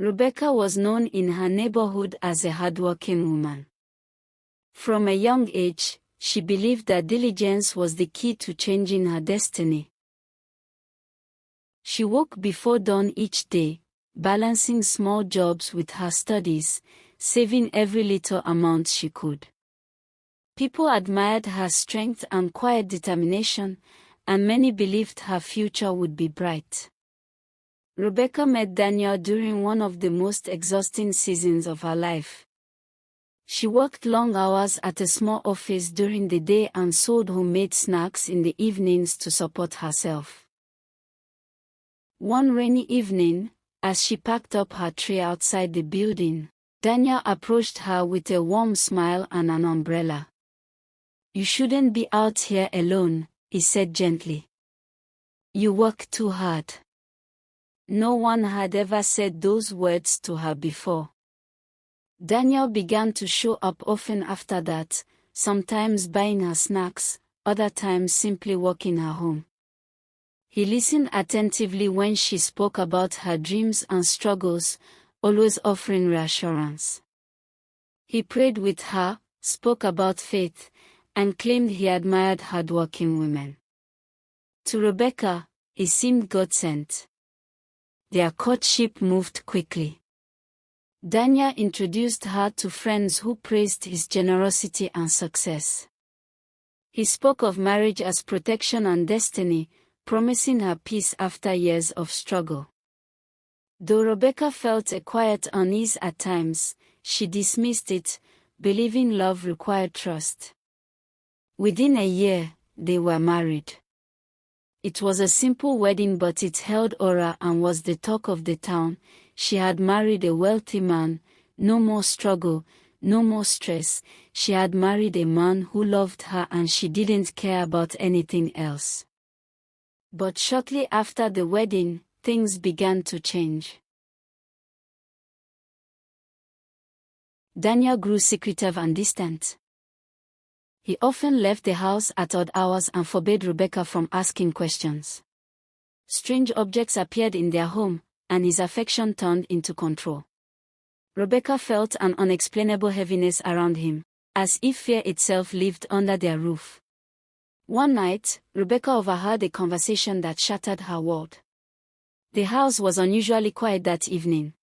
Rebecca was known in her neighborhood as a hardworking woman. From a young age, she believed that diligence was the key to changing her destiny. She woke before dawn each day, balancing small jobs with her studies, saving every little amount she could. People admired her strength and quiet determination, and many believed her future would be bright. Rebecca met Daniel during one of the most exhausting seasons of her life. She worked long hours at a small office during the day and sold homemade snacks in the evenings to support herself. One rainy evening, as she packed up her tray outside the building, Daniel approached her with a warm smile and an umbrella. "You shouldn't be out here alone," he said gently. "You work too hard." No one had ever said those words to her before. Daniel began to show up often after that, sometimes buying her snacks, other times simply walking her home. He listened attentively when she spoke about her dreams and struggles, always offering reassurance. He prayed with her, spoke about faith, and claimed he admired hardworking women. To Rebecca, he seemed God-sent. Their courtship moved quickly. Daniel introduced her to friends who praised his generosity and success. He spoke of marriage as protection and destiny, promising her peace after years of struggle. Though Rebecca felt a quiet unease at times, she dismissed it, believing love required trust. Within a year, they were married. It was a simple wedding, but it held aura and was the talk of the town. She had married a wealthy man, no more struggle, no more stress. She had married a man who loved her and she didn't care about anything else. But shortly after the wedding, things began to change. Daniel grew secretive and distant. He often left the house at odd hours and forbade Rebecca from asking questions. Strange objects appeared in their home, and his affection turned into control. Rebecca felt an unexplainable heaviness around him, as if fear itself lived under their roof. One night, Rebecca overheard a conversation that shattered her world. The house was unusually quiet that evening.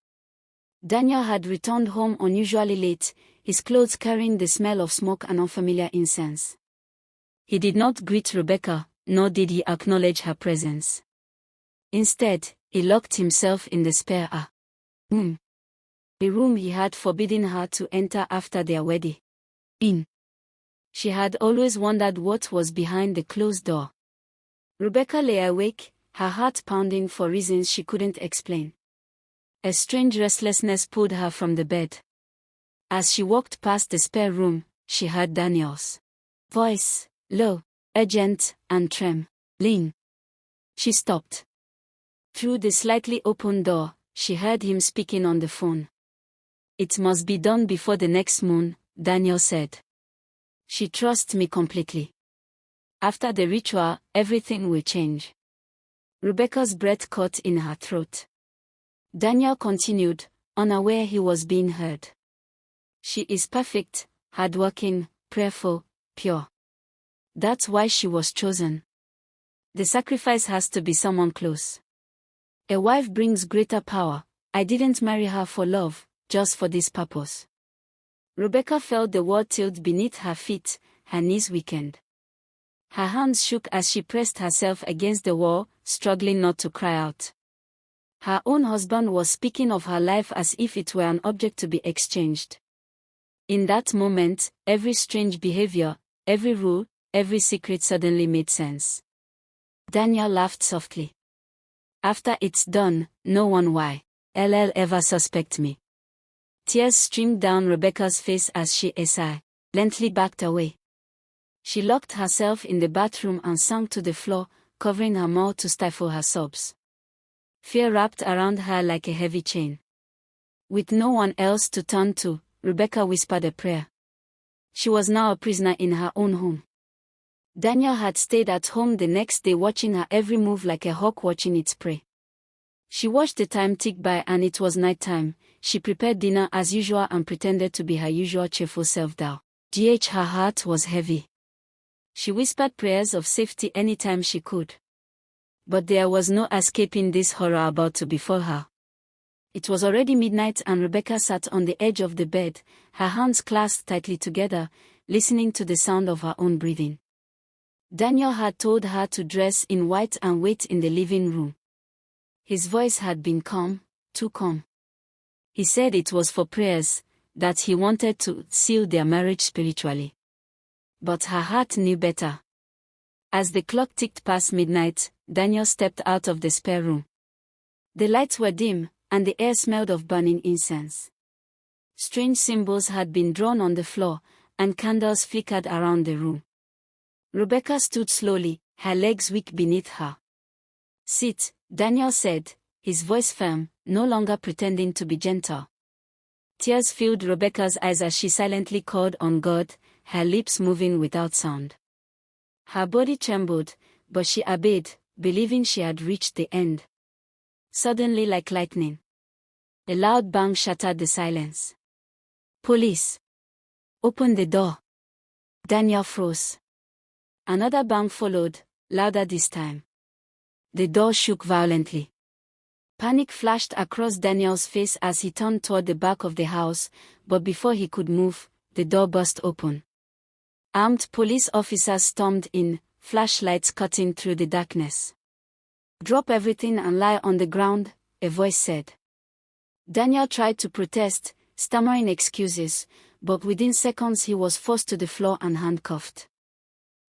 Daniel had returned home unusually late, his clothes carrying the smell of smoke and unfamiliar incense. He did not greet Rebecca, nor did he acknowledge her presence. Instead, he locked himself in the spare room. The room he had forbidden her to enter after their wedding. She had always wondered what was behind the closed door. Rebecca lay awake, her heart pounding for reasons she couldn't explain. A strange restlessness pulled her from the bed. As she walked past the spare room, she heard Daniel's voice, low, urgent, and trembling. She stopped. Through the slightly open door, she heard him speaking on the phone. "It must be done before the next moon," Daniel said. "She trusts me completely. After the ritual, everything will change." Rebecca's breath caught in her throat. Daniel continued, unaware he was being heard. "She is perfect, hardworking, prayerful, pure. That's why she was chosen. The sacrifice has to be someone close. A wife brings greater power. I didn't marry her for love, just for this purpose." Rebecca felt the world tilt beneath her feet, her knees weakened. Her hands shook as she pressed herself against the wall, struggling not to cry out. Her own husband was speaking of her life as if it were an object to be exchanged. In that moment, every strange behavior, every rule, every secret suddenly made sense. Daniel laughed softly. "After it's done, no one will ever suspect me." Tears streamed down Rebecca's face as she silently backed away. She locked herself in the bathroom and sank to the floor, covering her mouth to stifle her sobs. Fear wrapped around her like a heavy chain. With no one else to turn to, Rebecca whispered a prayer. She was now a prisoner in her own home. Daniel had stayed at home the next day watching her every move like a hawk watching its prey. She watched the time tick by and it was nighttime. She prepared dinner as usual and pretended to be her usual cheerful self. Her heart was heavy. She whispered prayers of safety anytime she could. But there was no escaping this horror about to befall her. It was already midnight and Rebecca sat on the edge of the bed, her hands clasped tightly together, listening to the sound of her own breathing. Daniel had told her to dress in white and wait in the living room. His voice had been calm, too calm. He said it was for prayers, that he wanted to seal their marriage spiritually. But her heart knew better. As the clock ticked past midnight, Daniel stepped out of the spare room. The lights were dim, and the air smelled of burning incense. Strange symbols had been drawn on the floor, and candles flickered around the room. Rebecca stood slowly, her legs weak beneath her. "Sit," Daniel said, his voice firm, no longer pretending to be gentle. Tears filled Rebecca's eyes as she silently called on God, her lips moving without sound. Her body trembled, but she obeyed, believing she had reached the end. Suddenly, like lightning, a loud bang shattered the silence. "Police! Open the door!" Daniel froze. Another bang followed, louder this time. The door shook violently. Panic flashed across Daniel's face as he turned toward the back of the house, but before he could move, the door burst open. Armed police officers stormed in, flashlights cutting through the darkness. "Drop everything and lie on the ground," a voice said. Daniel tried to protest, stammering excuses, but within seconds he was forced to the floor and handcuffed.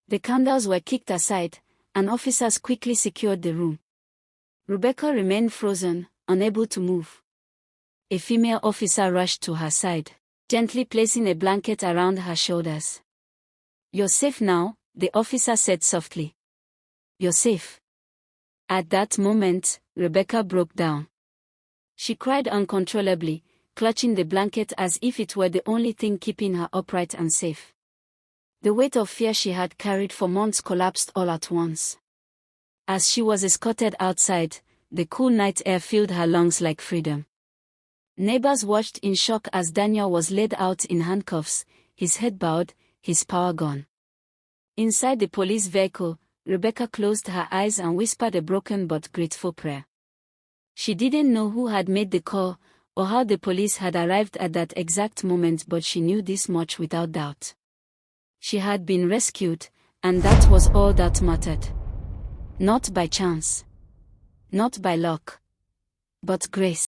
The candles were kicked aside, and officers quickly secured the room. Rebecca remained frozen, unable to move. A female officer rushed to her side, gently placing a blanket around her shoulders. "You're safe now," the officer said softly. "You're safe." At that moment, Rebecca broke down. She cried uncontrollably, clutching the blanket as if it were the only thing keeping her upright and safe. The weight of fear she had carried for months collapsed all at once. As she was escorted outside, the cool night air filled her lungs like freedom. Neighbors watched in shock as Daniel was laid out in handcuffs, his head bowed, his power gone. Inside the police vehicle, Rebecca closed her eyes and whispered a broken but grateful prayer. She didn't know who had made the call, or how the police had arrived at that exact moment, but she knew this much without doubt. She had been rescued, and that was all that mattered. Not by chance. Not by luck. But grace.